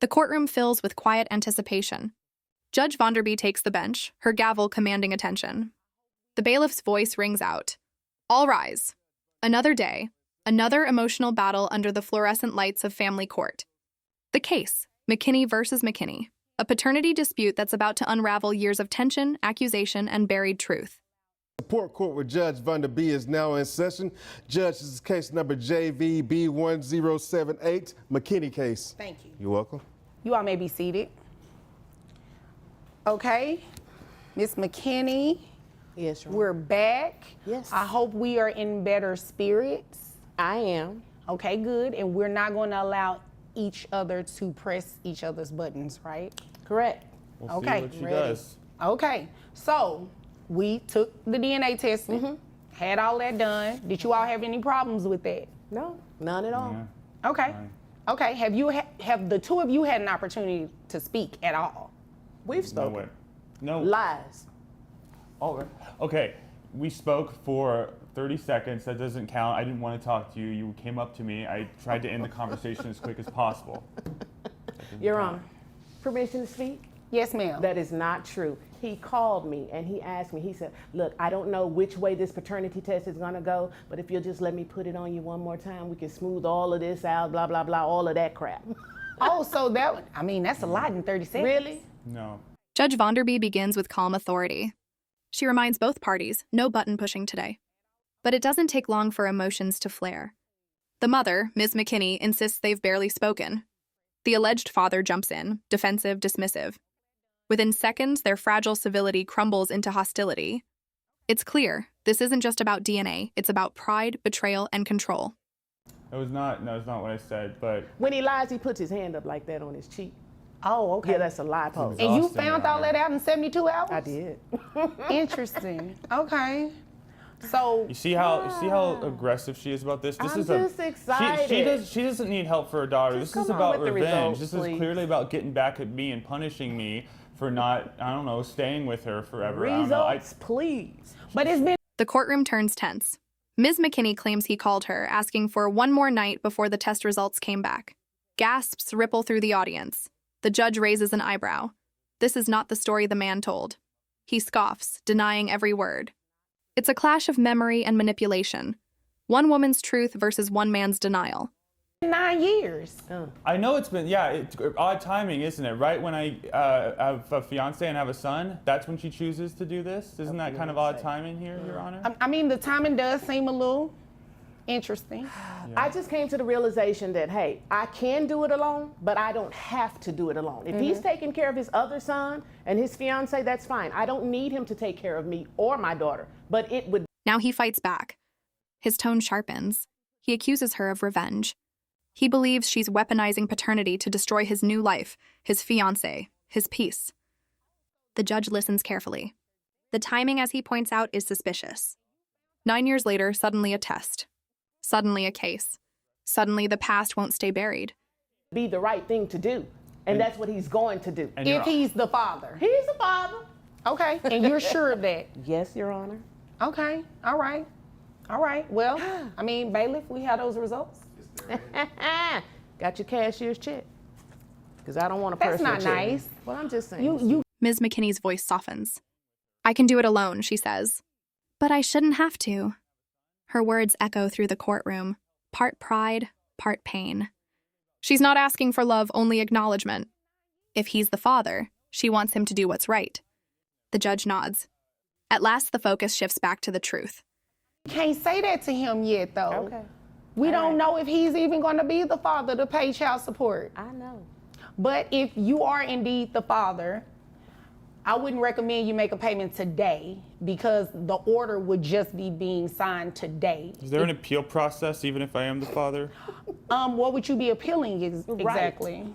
The courtroom fills with quiet anticipation. Judge Vonda B takes the bench, her gavel commanding attention. The bailiff's voice rings out. All rise. Another day, another emotional battle under the fluorescent lights of family court. The case, McKinney versus McKinney, a paternity dispute that's about to unravel years of tension, accusation, and buried truth. Support court with Judge Vonda B is now in session. Judge, this is case number JVB1078, McKinney case. Thank you. You're welcome. You all may be seated. Okay, Miss McKinney. Yes, Your Honor. We're back. Yes. I hope we are in better spirits. I am. Okay, good. And we're not going to allow each other to press each other's buttons, right? Correct. We'll Okay, see what she ready. does. Okay, so we took the DNA testing, had all that done. Did you all have any problems with that? No, none at all. Yeah. Okay. Fine. Okay, have the two of you had an opportunity to speak at all? We've No spoken. way. No. Lies. All right. Okay. We spoke for 30 seconds. That doesn't count. I didn't want to talk to you. You came up to me. I tried to end the conversation as quick as possible. Your Honor, permission to speak? Yes, ma'am. That is not true. He called me and he asked me, he said, look, I don't know which way this paternity test is gonna go, but if you'll just let me put it on you one more time, we can smooth all of this out, blah, blah, blah, all of that crap. Oh, so that's a lot in 30 seconds. Really? No. Judge Vonda B begins with calm authority. She reminds both parties, no button pushing today. But it doesn't take long for emotions to flare. The mother, Ms. McKinney, insists they've barely spoken. The alleged father jumps in, defensive, dismissive. Within seconds, their fragile civility crumbles into hostility. It's clear, this isn't just about DNA, it's about pride, betrayal, and control. That's not what I said, but When he lies, he puts his hand up like that on his cheek. Oh, okay. Yeah, that's a lie pose. And you Exhausting, found Your all that out in 72 hours? I did. Interesting. Okay. So, you see how aggressive she is about this? This I'm is just excited. She doesn't need help for her daughter. Just This is come on about with the revenge. results, This please. is clearly about getting back at me and punishing me for not, I don't know, staying with her forever. I don't know. Results, please. but it's been The courtroom turns tense. Ms. McKinney claims he called her, asking for one more night before the test results came back. Gasps ripple through the audience. The judge raises an eyebrow. This is not the story the man told. He scoffs, denying every word. It's a clash of memory and manipulation. One woman's truth versus one man's denial. 9 years. I know it's been, it's odd timing, isn't it? Right when I have a fiance and have a son, that's when she chooses to do this? Isn't that kind of odd timing here, Your Honor? I mean, the timing does seem a little interesting. I just came to the realization that, hey, I can do it alone, but I don't have to do it alone. If he's taking care of his other son and his fiance, that's fine. I don't need him to take care of me or my daughter, but it would. Now he fights back. His tone sharpens. He accuses her of revenge. He believes she's weaponizing paternity to destroy his new life, his fiancé, his peace. The judge listens carefully. The timing, as he points out, is suspicious. 9 years later, suddenly a test. Suddenly a case. Suddenly the past won't stay buried. Be the right thing to do, and that's what he's going to do. And If he's the father. He's the father. Okay, and you're sure of that? Yes, Your Honor. Okay, all right. All right, well, I mean, bailiff, we have those results. Got your cashier's check? Because I don't want a That's personal not check. nice. Well, I'm just saying. You Ms. McKinney's voice softens. I can do it alone, she says. But I shouldn't have to. Her words echo through the courtroom, part pride, part pain. She's not asking for love, only acknowledgement. If he's the father, she wants him to do what's right. The judge nods. At last, the focus shifts back to the truth. can't say that to him yet, though. Okay. We All don't right. know if he's even going to be the father to pay child support. I know. But if you are indeed the father, I wouldn't recommend you make a payment today because the order would just be being signed today. Is there an appeal process even if I am the father? What would you be appealing exactly?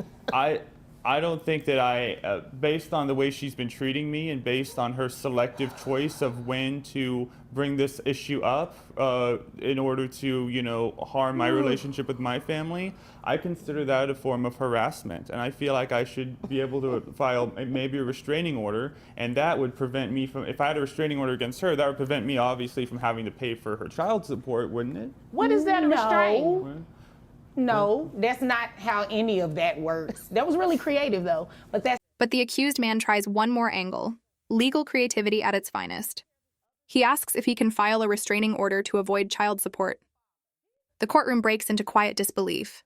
I don't think that based on the way she's been treating me and based on her selective choice of when to bring this issue up in order to, harm my relationship with my family, I consider that a form of harassment. And I feel like I should be able to file maybe a restraining order, and that would prevent me from, if I had a restraining order against her, that would prevent me obviously from having to pay for her child support, wouldn't it? What is that a restraint? No, that's not how any of that works. That was really creative, though. But the accused man tries one more angle, legal creativity at its finest. He asks if he can file a restraining order to avoid child support. The courtroom breaks into quiet disbelief.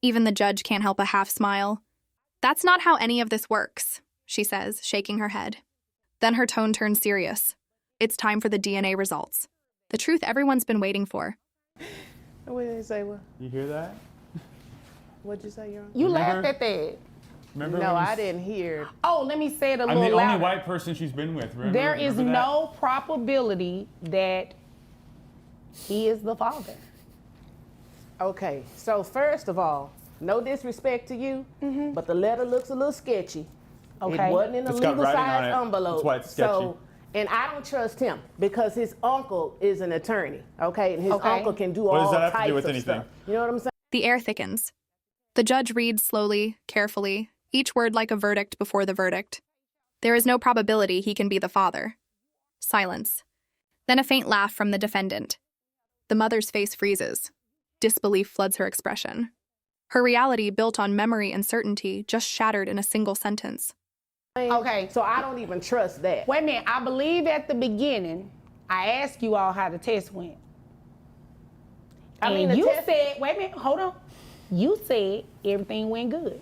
Even the judge can't help a half smile. "That's not how any of this works," she says, shaking her head. Then her tone turns serious. It's time for the DNA results. The truth everyone's been waiting for. What did they say? What? You hear that? What'd you say, Your Honor? You Remember? laughed at that. Remember No, when you I didn't hear. Oh, let me say it a I'm little the louder. only white person she's been with. Remember? There is Remember that? no probability that he is the father. Okay, so first of all, no disrespect to you, but the letter looks a little sketchy. Okay. It wasn't in a It's got legal writing on size it. envelope. That's why it's sketchy. So, and I don't trust him because his uncle is an attorney, okay? And his Okay. uncle can do What does all that have to types do with of anything? stuff. You know what I'm saying? The air thickens. The judge reads slowly, carefully, each word like a verdict before the verdict. There is no probability he can be the father. Silence. Then a faint laugh from the defendant. The mother's face freezes. Disbelief floods her expression. Her reality, built on memory and certainty, just shattered in a single sentence. Okay. So I don't even trust that. Wait a minute. I believe at the beginning, I asked you all how the test went. I mean, And the you test- said, wait a minute, hold on. You said everything went good,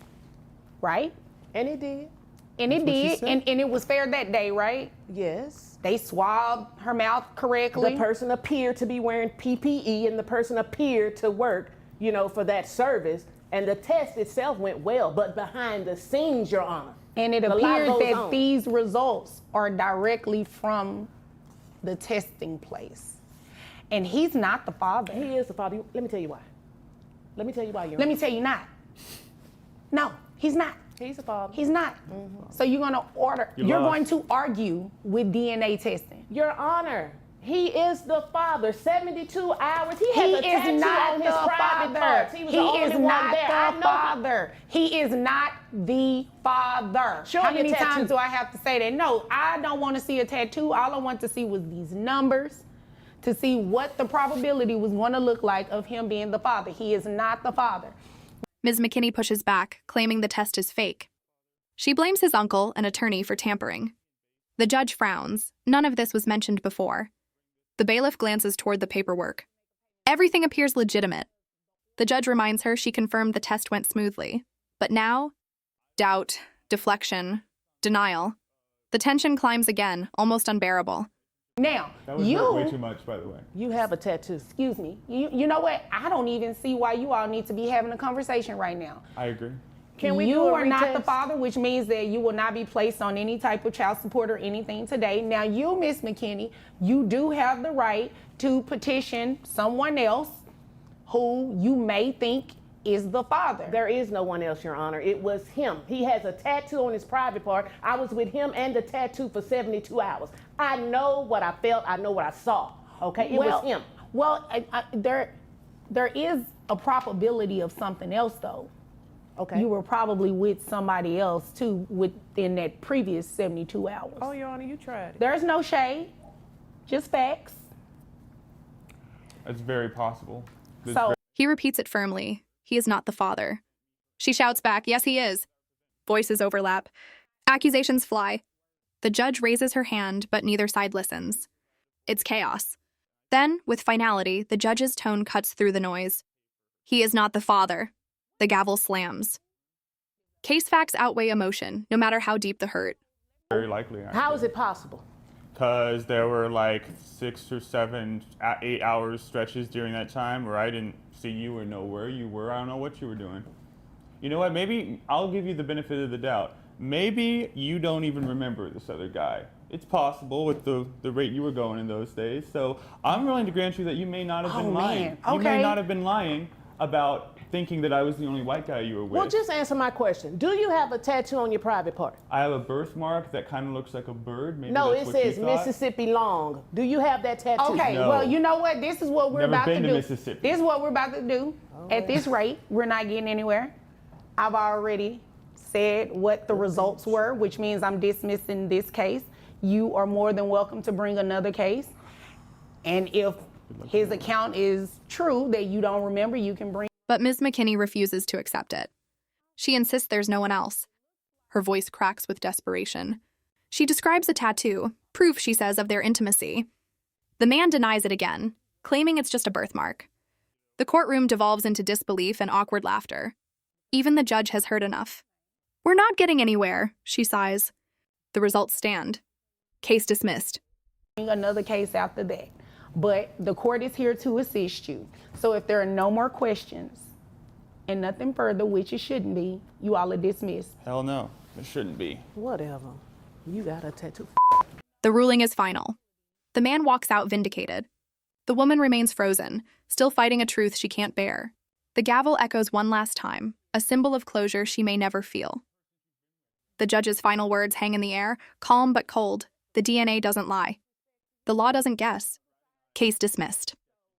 right? And it did. And it That's what she did, said. and it was fair that day, right? Yes. They swabbed her mouth correctly. The person appeared to be wearing PPE and the person appeared to work, you know, for that service. And the test itself went well, but behind the scenes, Your Honor. And it a lot appears goes that on. these results are directly from the testing place. And he's not the father. He is the father. Let me tell you why. Let me tell you why, Your Let Honor. me tell you not. No, he's not. He's the father. He's not. So you're going to you're lost. going to argue with DNA testing. Your Honor, he is the father. 72 hours. He has He a tattoo is not on the his private father. parts. He was He the only is one not there. I the know father. He is not the father. Show How me your many tattoo. times do I have to say that? No, I don't want to see a tattoo. All I want to see was these numbers to see what the probability was going to look like of him being the father. He is not the father. Ms. McKinney pushes back, claiming the test is fake. She blames his uncle, an attorney, for tampering. The judge frowns. None of this was mentioned before. The bailiff glances toward the paperwork. Everything appears legitimate. The judge reminds her she confirmed the test went smoothly. But now, doubt, deflection, denial. The tension climbs again, almost unbearable. Now, That was way too much, by the way. You have a tattoo. excuse me, you know what? I don't even see why you all need to be having a conversation right now. I agree. Can we you do a are not the retest? father, which means that you will not be placed on any type of child support or anything today. Now, you, Miss McKinney, you do have the right to petition someone else who you may think is the father. There is no one else, Your Honor. It was him. He has a tattoo on his private part. I was with him and the tattoo for 72 hours. I know what I felt. I know what I saw. Okay, it was him. Well, there is a probability of something else, though. Okay. You were probably with somebody else, too, within that previous 72 hours. Oh, Your Honor, you tried it. There's no shade, just facts. It's very possible. It's So, He repeats it firmly. He is not the father. She shouts back, "Yes, he is." Voices overlap. Accusations fly. The judge raises her hand, but neither side listens. It's chaos. Then, with finality, the judge's tone cuts through the noise. "He is not the father." The gavel slams. Case facts outweigh emotion, no matter how deep the hurt. very likely. How is it possible? Because there were like 6 or 7, 8 hours stretches during that time where I didn't see you or know where you were. I don't know what you were doing. You know what? Maybe I'll give you the benefit of the doubt. Maybe you don't even remember this other guy. It's possible with the rate you were going in those days. So I'm willing to grant you that you may not have been lying. man. You may Okay. not have been lying about thinking that I was the only white guy you were with. Well, just answer my question. Do you have a tattoo on your private part? I have a birthmark that kind of looks like a bird. Maybe No, that's it what you says thought. Mississippi Long. Do you have that tattoo? okay, No. well, you know what? This is what we're Never about to been to do. Mississippi. This is what we're about to do. At this rate, we're not getting anywhere. I've already said what the results were, which means I'm dismissing this case. You are more than welcome to bring another case. And if his account is true that you don't remember, you can bring But Ms. McKinney refuses to accept it. She insists there's no one else. Her voice cracks with desperation. She describes a tattoo, proof, she says, of their intimacy. The man denies it again, claiming it's just a birthmark. The courtroom devolves into disbelief and awkward laughter. Even the judge has heard enough. "We're not getting anywhere," she sighs. The results stand. Case dismissed. Another case after that. But the court is here to assist you. So if there are no more questions and nothing further, which it shouldn't be, you all are dismissed. Hell no, it shouldn't be. Whatever. You got a tattoo. The ruling is final. The man walks out vindicated. The woman remains frozen, still fighting a truth she can't bear. The gavel echoes one last time, a symbol of closure she may never feel. The judge's final words hang in the air, calm but cold. The DNA doesn't lie. The law doesn't guess. Case dismissed.